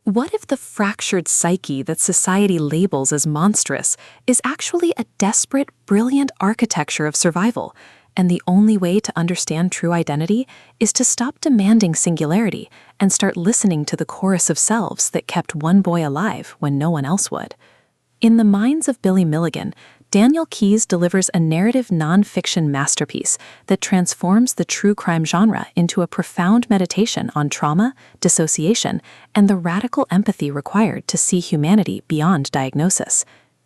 What if the fractured psyche that society labels as monstrous is actually a desperate, brilliant architecture of survival, and the only way to understand true identity is to stop demanding singularity and start listening to the chorus of selves that kept one boy alive when no one else would? In the Minds of Billy Milligan, Daniel Keyes delivers a narrative nonfiction masterpiece that transforms the true crime genre into a profound meditation on trauma, dissociation, and the radical empathy required to see humanity beyond diagnosis.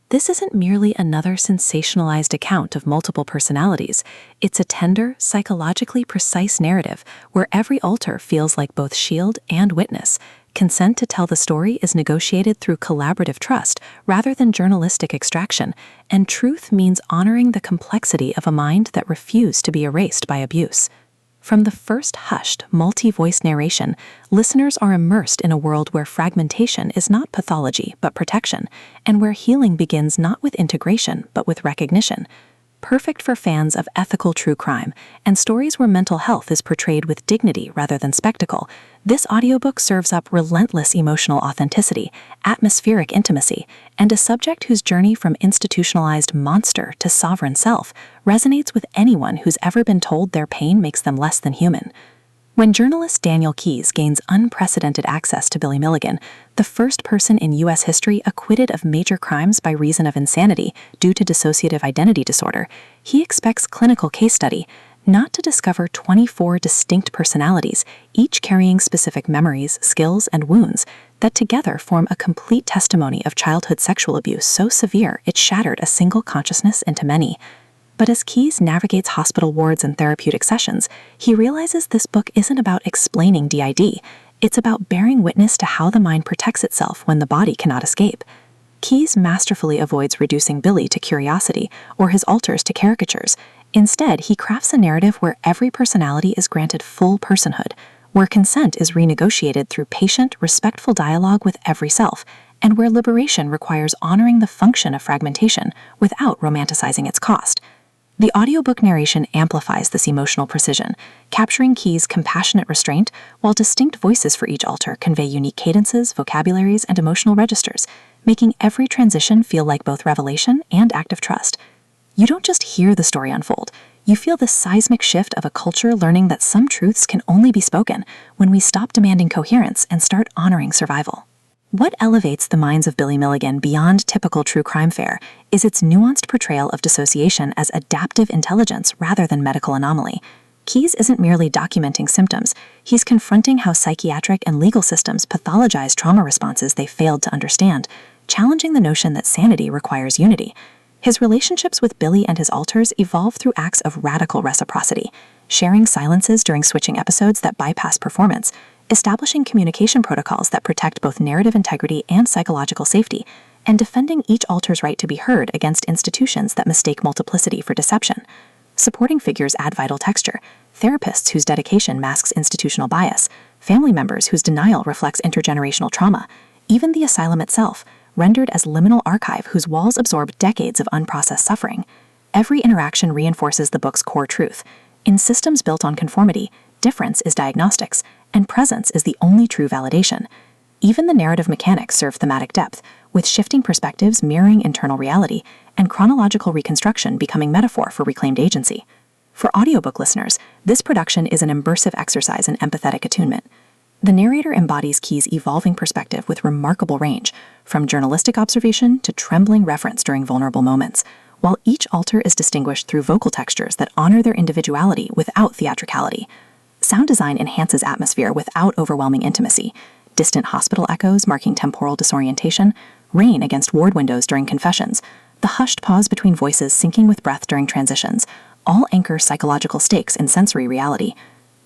This isn't merely another sensationalized account of multiple personalities. It's a tender, psychologically precise narrative where every alter feels like both shield and witness. Consent to tell the story is negotiated through collaborative trust rather than journalistic extraction, and truth means honoring the complexity of a mind that refused to be erased by abuse. From the first hushed, multi-voice narration, listeners are immersed in a world where fragmentation is not pathology but protection, and where healing begins not with integration but with recognition. Perfect for fans of ethical true crime and stories where mental health is portrayed with dignity rather than spectacle, this audiobook serves up relentless emotional authenticity, atmospheric intimacy, and a subject whose journey from institutionalized monster to sovereign self resonates with anyone who's ever been told their pain makes them less than human. When journalist Daniel Keyes gains unprecedented access to Billy Milligan, the first person in U.S. history acquitted of major crimes by reason of insanity due to dissociative identity disorder, he expects clinical case study, not to discover 24 distinct personalities, each carrying specific memories, skills, and wounds that together form a complete testimony of childhood sexual abuse so severe it shattered a single consciousness into many. But as Keyes navigates hospital wards and therapeutic sessions, he realizes this book isn't about explaining DID. It's about bearing witness to how the mind protects itself when the body cannot escape. Keyes masterfully avoids reducing Billy to curiosity or his alters to caricatures. Instead, he crafts a narrative where every personality is granted full personhood, where consent is renegotiated through patient, respectful dialogue with every self, and where liberation requires honoring the function of fragmentation without romanticizing its cost. The audiobook narration amplifies this emotional precision, capturing Keyes' compassionate restraint, while distinct voices for each alter convey unique cadences, vocabularies, and emotional registers, making every transition feel like both revelation and act of trust. You don't just hear the story unfold, you feel the seismic shift of a culture learning that some truths can only be spoken when we stop demanding coherence and start honoring survival. What elevates the Minds of Billy Milligan beyond typical true crime fare is its nuanced portrayal of dissociation as adaptive intelligence rather than medical anomaly. Keyes isn't merely documenting symptoms, he's confronting how psychiatric and legal systems pathologize trauma responses they failed to understand, challenging the notion that sanity requires unity. His relationships with Billy and his alters evolve through acts of radical reciprocity, sharing silences during switching episodes that bypass performance, establishing communication protocols that protect both narrative integrity and psychological safety, and defending each alter's right to be heard against institutions that mistake multiplicity for deception. Supporting figures add vital texture, therapists whose dedication masks institutional bias, family members whose denial reflects intergenerational trauma, even the asylum itself, rendered as liminal archive whose walls absorb decades of unprocessed suffering. Every interaction reinforces the book's core truth. In systems built on conformity, difference is diagnostics, and presence is the only true validation. Even the narrative mechanics serve thematic depth, with shifting perspectives mirroring internal reality, and chronological reconstruction becoming metaphor for reclaimed agency. For audiobook listeners, this production is an immersive exercise in empathetic attunement. The narrator embodies Keyes' evolving perspective with remarkable range, from journalistic observation to trembling reference during vulnerable moments, while each alter is distinguished through vocal textures that honor their individuality without theatricality. Sound design enhances atmosphere without overwhelming intimacy. Distant hospital echoes marking temporal disorientation, rain against ward windows during confessions, the hushed pause between voices syncing with breath during transitions, all anchor psychological stakes in sensory reality.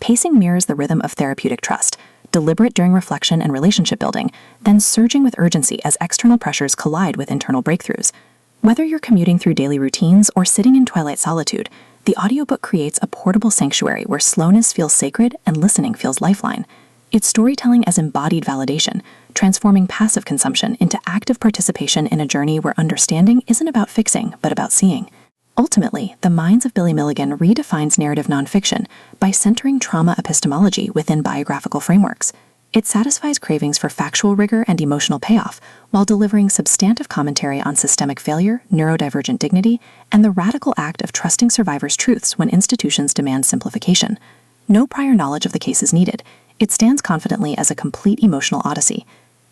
Pacing mirrors the rhythm of therapeutic trust, deliberate during reflection and relationship building, then surging with urgency as external pressures collide with internal breakthroughs. Whether you're commuting through daily routines or sitting in twilight solitude, the audiobook creates a portable sanctuary where slowness feels sacred and listening feels lifeline. It's storytelling as embodied validation, transforming passive consumption into active participation in a journey where understanding isn't about fixing, but about seeing. Ultimately, The Minds of Billy Milligan redefines narrative nonfiction by centering trauma epistemology within biographical frameworks. It satisfies cravings for factual rigor and emotional payoff, while delivering substantive commentary on systemic failure, neurodivergent dignity, and the radical act of trusting survivors' truths when institutions demand simplification. No prior knowledge of the case is needed. It stands confidently as a complete emotional odyssey.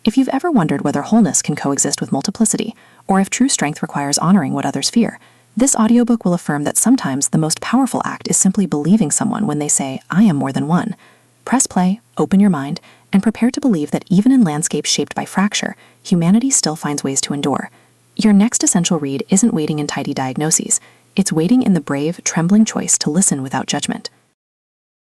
If you've ever wondered whether wholeness can coexist with multiplicity, or if true strength requires honoring what others fear, this audiobook will affirm that sometimes the most powerful act is simply believing someone when they say, "I am more than one." Press play, open your mind, and prepare to believe that even in landscapes shaped by fracture, humanity still finds ways to endure. Your next essential read isn't waiting in tidy diagnoses. It's waiting in the brave, trembling choice to listen without judgment.